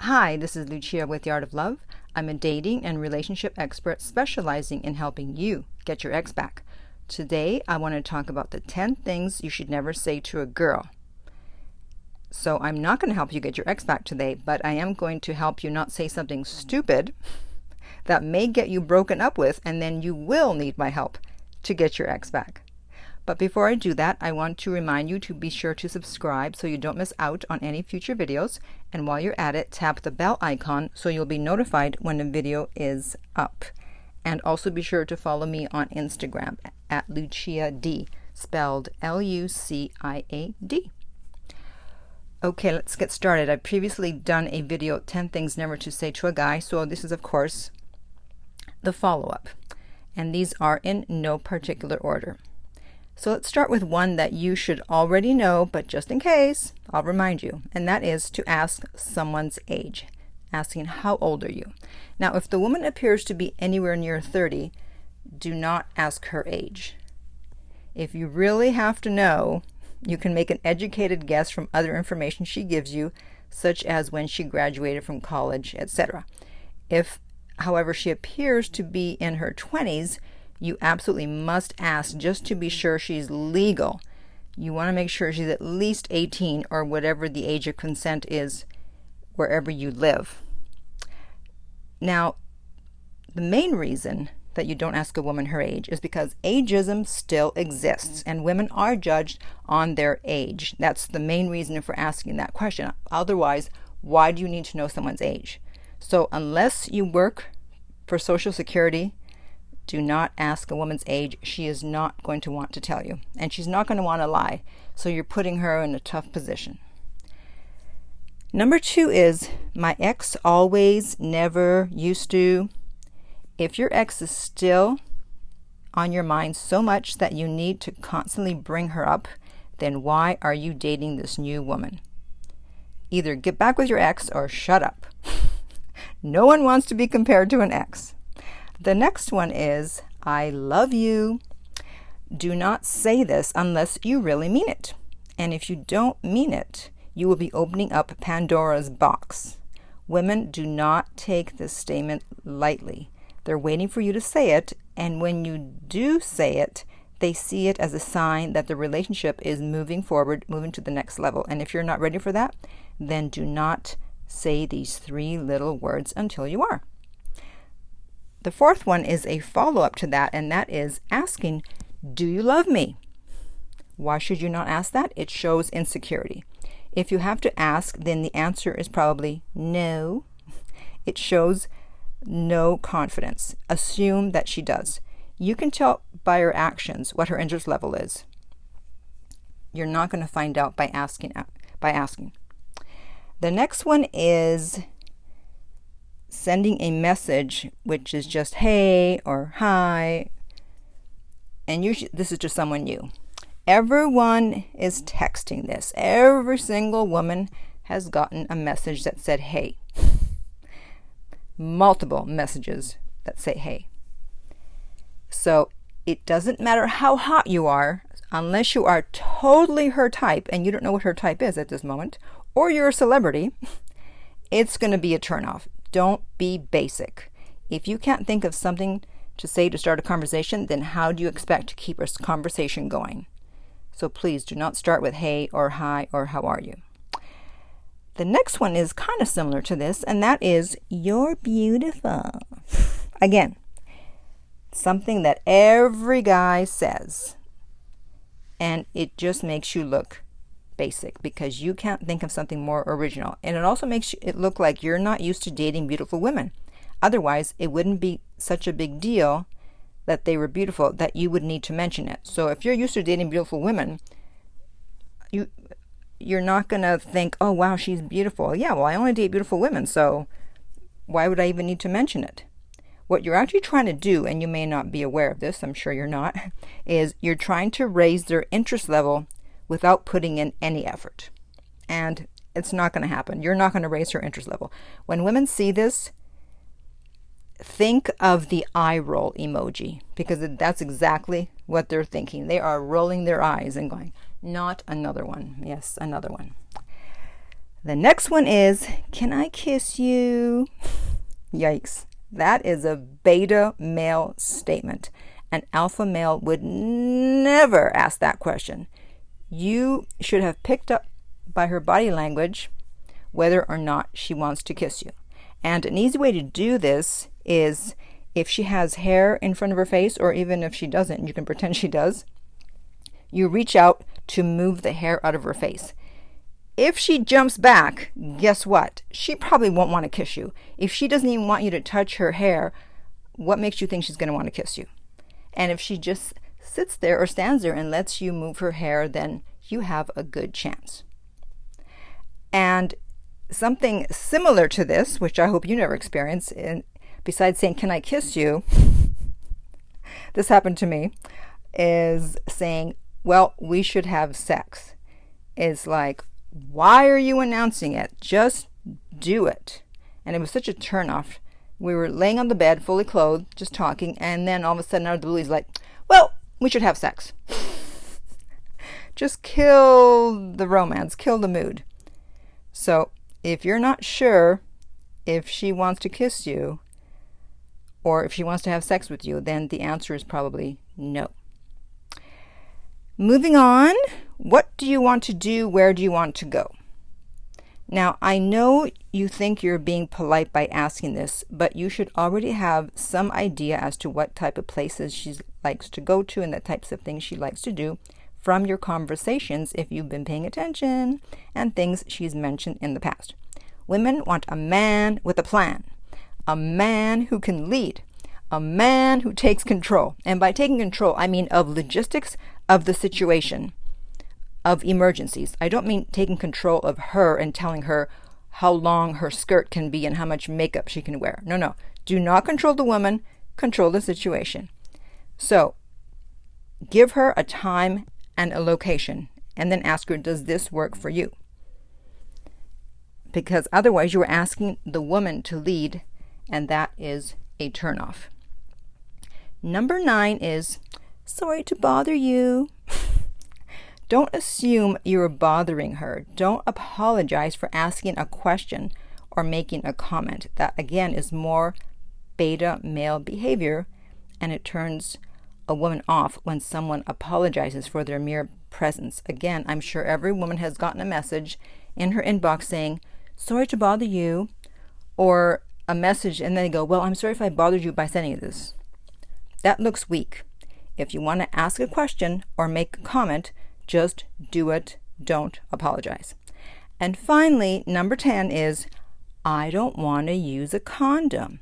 Hi, this is Lucia with The Art of Love. I'm a dating and relationship expert specializing in helping you get your ex back. Today, I want to talk about the 10 things you should never say to a girl. So I'm not going to help you get your ex back today, but I am going to help you not say something stupid that may get you broken up with, and then you will need my help to get your ex back. But before I do that, I want to remind you to be sure to subscribe so you don't miss out on any future videos. And while you're at it, tap the bell icon so you'll be notified when a video is up. And also be sure to follow me on Instagram at Lucia D, spelled Luciad. Okay, let's get started. I've previously done a video, 10 things never to say to a guy, so this is of course the follow-up. And these are in no particular order. So let's start with one that you should already know, but just in case, I'll remind you, and that is to ask someone's age, asking how old are you. Now, if the woman appears to be anywhere near 30, do not ask her age. If you really have to know, you can make an educated guess from other information she gives you, such as when she graduated from college, etc. If, however, she appears to be in her 20s, you absolutely must ask just to be sure she's legal. You want to make sure she's at least 18 or whatever the age of consent is wherever you live. Now, the main reason that you don't ask a woman her age is because ageism still exists and women are judged on their age. That's the main reason for asking that question. Otherwise, why do you need to know someone's age? So unless you work for Social Security, do not ask a woman's age. She is not going to want to tell you, and she's not going to want to lie. So you're putting her in a tough position. Number 2 is my ex always, never, used to. If your ex is still on your mind so much that you need to constantly bring her up, then why are you dating this new woman? Either get back with your ex or shut up. No one wants to be compared to an ex. The next one is, I love you. Do not say this unless you really mean it. And if you don't mean it, you will be opening up Pandora's box. Women do not take this statement lightly. They're waiting for you to say it, and when you do say it, they see it as a sign that the relationship is moving forward, moving to the next level. And if you're not ready for that, then do not say these 3 little words until you are. The fourth one is a follow-up to that, and that is asking, do you love me? Why should you not ask that? It shows insecurity. If you have to ask, then the answer is probably no. It shows no confidence. Assume that she does. You can tell by her actions what her interest level is. You're not going to find out by asking. The next one is sending a message which is just hey or hi, and this is to someone new. Everyone is texting this. Every single woman has gotten a message that said hey. Multiple messages that say hey. So it doesn't matter how hot you are, unless you are totally her type and you don't know what her type is at this moment, or you're a celebrity, it's going to be a turnoff. Don't be basic. If you can't think of something to say to start a conversation, then how do you expect to keep a conversation going? So please do not start with hey or hi or how are you. The next one is kind of similar to this, and that is you're beautiful. Again, something that every guy says, and it just makes you look basic because you can't think of something more original, and it also makes it look like you're not used to dating beautiful women. Otherwise, it wouldn't be such a big deal that they were beautiful that you would need to mention it. So if you're used to dating beautiful women, you're not going to think, oh wow, she's beautiful. Yeah, well, I only date beautiful women, so why would I even need to mention it? What you're actually trying to do, and you may not be aware of this, I'm sure you're not, is you're trying to raise their interest level without putting in any effort. And it's not going to happen. You're not going to raise her interest level. When women see this, think of the eye roll emoji, because that's exactly what they're thinking. They are rolling their eyes and going, not another one. Yes, another one. The next one is, can I kiss you? Yikes. That is a beta male statement. An alpha male would never ask that question. You should have picked up by her body language whether or not she wants to kiss you. And an easy way to do this is, if she has hair in front of her face, or even if she doesn't, you can pretend she does, you reach out to move the hair out of her face. If she jumps back, guess what? She probably won't want to kiss you. If she doesn't even want you to touch her hair, what makes you think she's going to want to kiss you? And if she just sits there or stands there and lets you move her hair, then you have a good chance. And something similar to this, which I hope you never experience, besides saying, can I kiss you? This happened to me, is saying, well, we should have sex. It's like, why are you announcing it? Just do it. And it was such a turnoff. We were laying on the bed, fully clothed, just talking, and then all of a sudden out of the blue, he's like, well, we should have sex. Just kill the romance, kill the mood. So if you're not sure if she wants to kiss you or if she wants to have sex with you, then the answer is probably no. Moving on, what do you want to do? Where do you want to go? Now, I know you think you're being polite by asking this, but you should already have some idea as to what type of places she likes to go to and the types of things she likes to do from your conversations if you've been paying attention and things she's mentioned in the past. Women want a man with a plan, a man who can lead, a man who takes control. And by taking control, I mean of logistics of the situation, of emergencies. I don't mean taking control of her and telling her how long her skirt can be and how much makeup she can wear. No. Do not control the woman, control the situation. So give her a time and a location and then ask her, does this work for you? Because otherwise you are asking the woman to lead, and that is a turnoff. Number 9 is, sorry to bother you. Don't assume you're bothering her. Don't apologize for asking a question or making a comment. That, again, is more beta male behavior, and it turns a woman off when someone apologizes for their mere presence. Again, I'm sure every woman has gotten a message in her inbox saying, sorry to bother you, or a message and then they go, well, I'm sorry if I bothered you by sending you this. That looks weak. If you want to ask a question or make a comment, just do it. Don't apologize. And finally, number 10 is, I don't want to use a condom.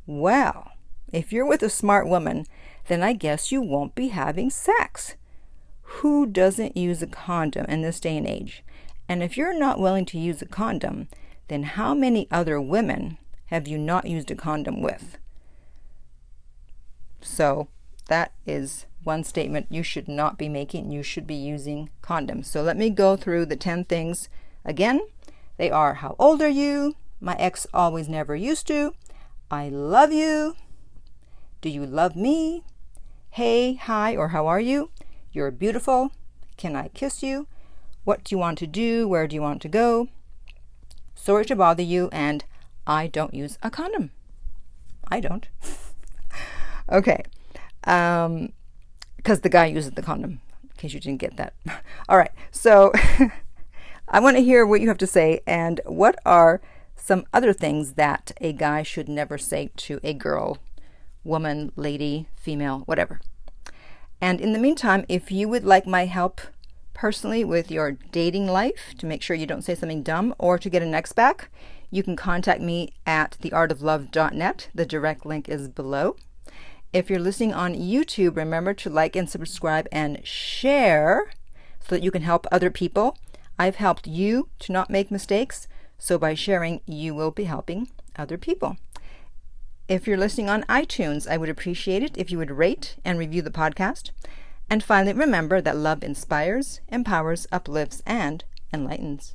Well, if you're with a smart woman, then I guess you won't be having sex. Who doesn't use a condom in this day and age? And if you're not willing to use a condom, then how many other women have you not used a condom with? So that is one statement you should not be making. You should be using condoms. So let me go through the 10 things again. They are, how old are you? My ex always never used to. I love you. Do you love me? Hey, hi, or how are you? You're beautiful. Can I kiss you? What do you want to do? Where do you want to go? Sorry to bother you, and I don't use a condom. I don't. Okay. Because the guy uses the condom, in case you didn't get that. All right. So I want to hear what you have to say, and what are some other things that a guy should never say to a girl, woman, lady, female, whatever. And in the meantime, if you would like my help personally with your dating life to make sure you don't say something dumb or to get an ex back, you can contact me at theartoflove.net. The direct link is below. If you're listening on YouTube, remember to like and subscribe and share so that you can help other people. I've helped you to not make mistakes, so by sharing, you will be helping other people. If you're listening on iTunes, I would appreciate it if you would rate and review the podcast. And finally, remember that love inspires, empowers, uplifts, and enlightens.